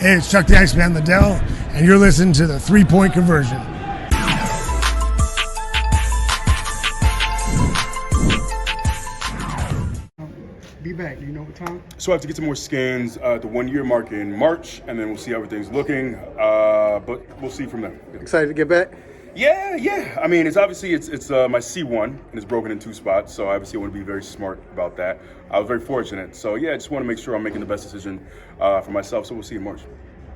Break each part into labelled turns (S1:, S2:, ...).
S1: Hey, it's Chuck the Iceman Liddell, and you're listening to the 3-Point Conversion.
S2: Be back. Do you know what time?
S3: So I have to get some more scans at the 1 year mark in March, and then we'll see how everything's looking. But we'll see from there.
S2: Excited to get back?
S3: Yeah. I mean, it's obviously it's my C1 and it's broken in 2 spots, so obviously I want to be very smart about that. I was very fortunate, so yeah, I just want to make sure I'm making the best decision for myself. So we'll see in March.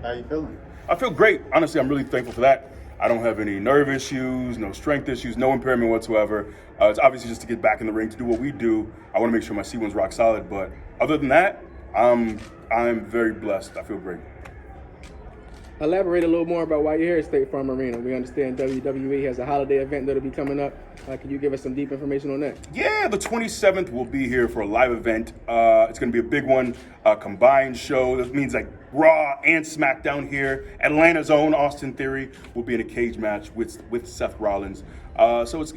S2: How you feeling?
S3: I feel great. Honestly, I'm really thankful for that. I don't have any nerve issues, no strength issues, no impairment whatsoever. It's obviously just to get back in the ring to do what we do. I want to make sure my C1's rock solid, but other than that, I'm very blessed. I feel great.
S4: Elaborate a little more about why you're here at State Farm Arena. We understand WWE has a holiday event that'll be coming up. Can you give us some deep information on that?
S3: Yeah, the 27th we'll be here for a live event. It's going to be a big one, a combined show. That means like Raw and SmackDown here. Atlanta's own Austin Theory will be in a cage match with Seth Rollins. So it's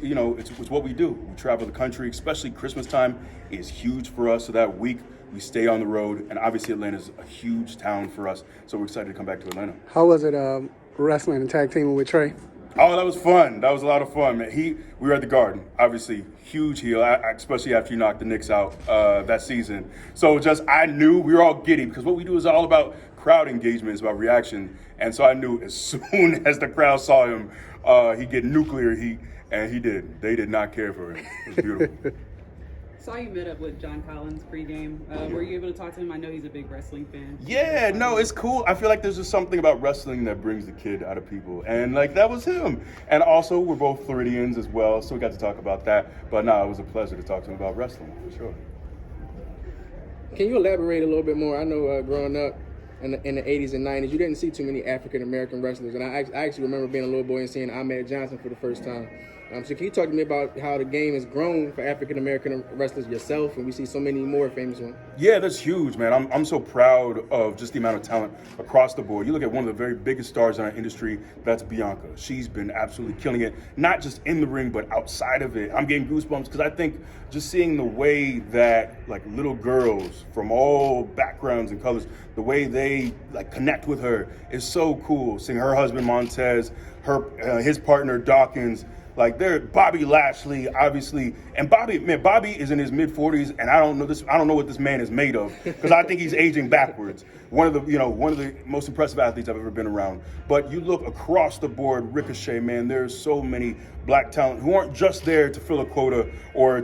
S3: what we do. We travel the country, especially Christmas time is huge for us. So that week we stay on the road, and obviously Atlanta's a huge town for us. So we're excited to come back to Atlanta.
S2: How was it wrestling and tag teaming with Trey?
S3: Oh, that was fun. That was a lot of fun, man. We were at the Garden, obviously, huge heel, especially after you knocked the Knicks out that season. So I knew we were all giddy because what we do is all about crowd engagement, it's about reaction. And so I knew as soon as the crowd saw him, he'd get nuclear heat, and he did. They did not care for it. It was beautiful.
S5: Saw you met up with John Collins pregame. Were you able to talk to him? I know he's a big wrestling fan.
S3: Yeah, no, it's cool. I feel like there's just something about wrestling that brings the kid out of people. And like that was him. And also we're both Floridians as well, so we got to talk about that. But no, it was a pleasure to talk to him about wrestling, for sure.
S4: Can you elaborate a little bit more? I know growing up in the 80s and 90s, you didn't see too many African-American wrestlers. And I actually remember being a little boy and seeing Ahmed Johnson for the first time. So can you talk to me about how the game has grown for African-American wrestlers yourself, and we see so many more famous ones?
S3: Yeah, that's huge, man. I'm so proud of just the amount of talent across the board. You look at one of the very biggest stars in our industry, that's Bianca. She's been absolutely killing it, not just in the ring, but outside of it. I'm getting goosebumps because I think just seeing the way that like little girls from all backgrounds and colors, the way they like connect with her is so cool. Seeing her husband Montez, his partner Dawkins, like they're Bobby Lashley, obviously, and Bobby is in his mid-40s, and I don't know what this man is made of because I think he's aging backwards. One of the most impressive athletes I've ever been around. But you look across the board, Ricochet, man, there's so many black talent who aren't just there to fill a quota or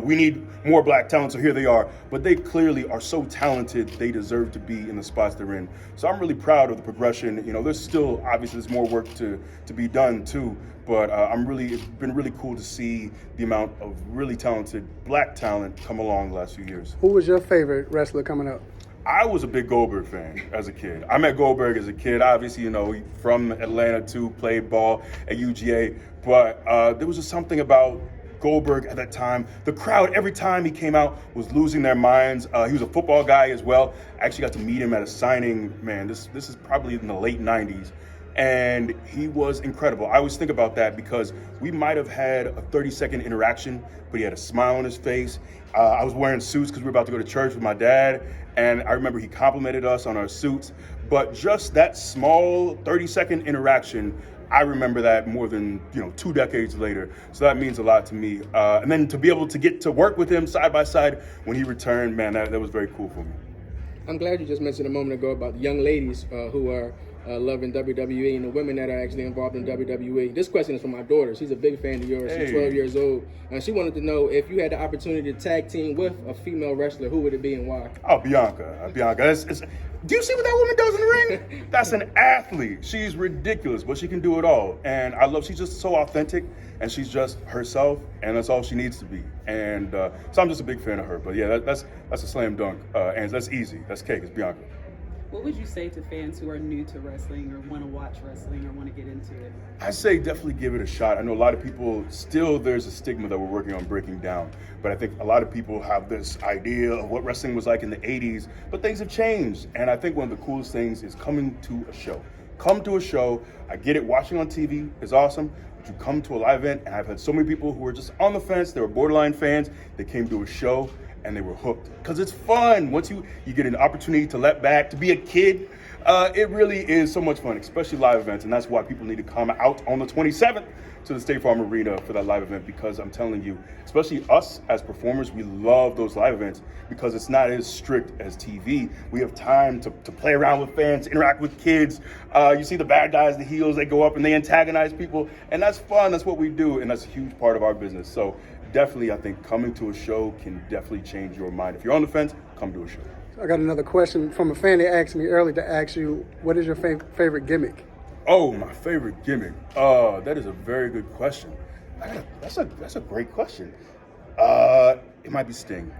S3: we need more black talent, so here they are. But they clearly are so talented, they deserve to be in the spots they're in. So I'm really proud of the progression. There's still, obviously, there's more work to be done too. But it's been really cool to see the amount of really talented black talent come along the last few years.
S2: Who was your favorite wrestler coming up?
S3: I was a big Goldberg fan as a kid. I met Goldberg as a kid. Obviously, from Atlanta too, played ball at UGA. But there was just something about Goldberg at that time. The crowd, every time he came out, was losing their minds. He was a football guy as well. I actually got to meet him at a signing, man, this is probably in the late 90s. And he was incredible. I always think about that because we might have had a 30-second interaction, but he had a smile on his face. I was wearing suits because we were about to go to church with my dad, and I remember he complimented us on our suits. But just that small 30-second interaction, I remember that more than 2 decades later. So that means a lot to me. And then to be able to get to work with him side by side when he returned, man, that was very cool for me.
S4: I'm glad you just mentioned a moment ago about the young ladies who are loving WWE and the women that are actually involved in WWE. This question is from my daughter. She's a big fan of yours.
S3: Hey.
S4: She's 12 years old. And she wanted to know if you had the opportunity to tag team with a female wrestler, who would it be and why?
S3: Oh, Bianca. Do you see what that woman does in the ring? That's an athlete. She's ridiculous, but she can do it all. And she's just so authentic, and she's just herself, and that's all she needs to be. And so I'm just a big fan of her. But yeah, that's a slam dunk. And that's easy. That's cake. It's Bianca.
S5: What would you say to fans who are new to wrestling or want to watch wrestling or want to get into it?
S3: I say definitely give it a shot. I know a lot of people, still there's a stigma that we're working on breaking down. But I think a lot of people have this idea of what wrestling was like in the 80s, but things have changed. And I think one of the coolest things is coming to a show. Come to a show. I get it, watching on TV is awesome. But you come to a live event, and I've had so many people who were just on the fence, they were borderline fans, they came to a show, and they were hooked because it's fun. Once you get an opportunity to let back, to be a kid, it really is so much fun, especially live events, and that's why people need to come out on the 27th to the State Farm Arena for that live event, because I'm telling you, especially us as performers, we love those live events because it's not as strict as TV. We have time to play around with fans, interact with kids. You see the bad guys, the heels, they go up and they antagonize people, and that's fun. That's what we do, and that's a huge part of our business. So definitely, I think coming to a show can definitely change your mind. If you're on the fence, come to a show.
S2: I got another question from a fan that asked me earlier to ask you, what is your favorite gimmick?
S3: Oh, my favorite gimmick. That is a very good question. That's a great question. It might be Sting.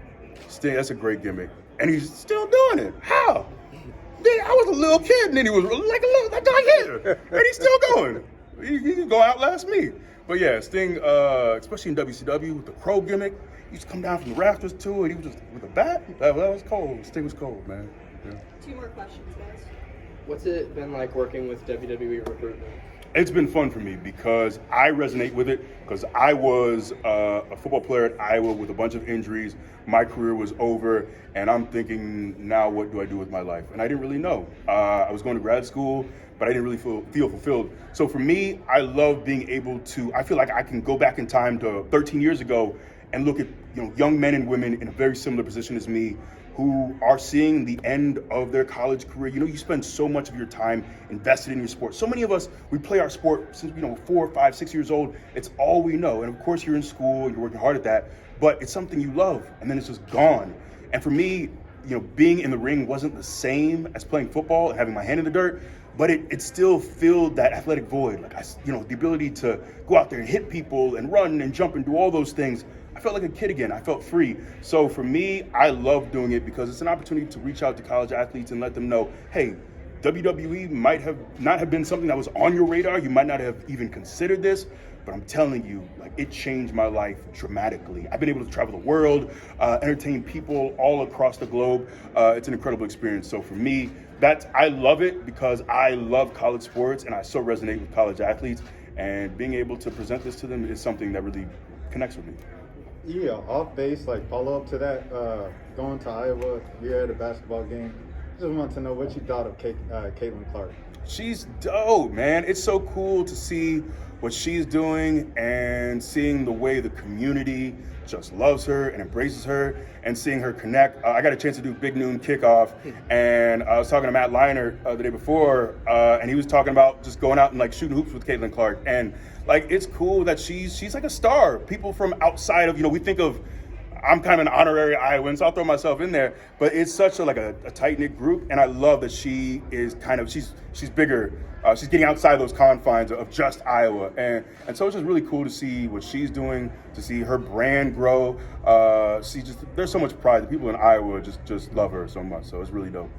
S3: Sting, that's a great gimmick, and he's still doing it. How? I was a little kid, and then he was like here, and he's still going. He can go outlast me. But yeah, Sting, especially in WCW with the crow gimmick, he used to come down from the rafters too, and he was just with a bat. That was cold. Sting was cold, man. Yeah.
S6: 2 more questions, guys.
S7: What's it been like working with WWE recruitment?
S3: It's been fun for me because I resonate with it, because I was a football player at Iowa with a bunch of injuries. My career was over, and I'm thinking, now what do I do with my life? And I didn't really know. I was going to grad school, but I didn't really feel fulfilled. So for me, I love being able to, I feel like I can go back in time to 13 years ago and look at young men and women in a very similar position as me who are seeing the end of their college career. You spend so much of your time invested in your sport. So many of us, we play our sport since 4, 5, 6 years old. It's all we know. And of course you're in school and you're working hard at that, but it's something you love, and then it's just gone. And for me, being in the ring wasn't the same as playing football and having my hand in the dirt, but it still filled that athletic void. Like the ability to go out there and hit people and run and jump and do all those things. I felt like a kid again. I felt free. So for me, I love doing it because it's an opportunity to reach out to college athletes and let them know, hey, WWE might not have been something that was on your radar. You might not have even considered this, but I'm telling you, it changed my life dramatically. I've been able to travel the world, entertain people all across the globe. It's an incredible experience. So for me, I love it because I love college sports and I so resonate with college athletes, and being able to present this to them is something that really connects with me.
S8: Yeah, off base, follow up to that, going to Iowa, you're at a basketball game. Just wanted to know what you thought of Caitlin Clark.
S3: She's dope, man. It's so cool to see what she's doing and seeing the way the community just loves her and embraces her, and seeing her connect. I got a chance to do Big Noon Kickoff, and I was talking to Matt Leinart the day before, and he was talking about just going out and shooting hoops with Caitlin Clark. And it's cool that she's like a star. People from outside of, we think of, I'm kind of an honorary Iowan, so I'll throw myself in there. But it's such a tight-knit group, and I love that she is she's bigger. She's getting outside those confines of just Iowa. And so it's just really cool to see what she's doing, to see her brand grow. There's so much pride. The people in Iowa just love her so much, so it's really dope.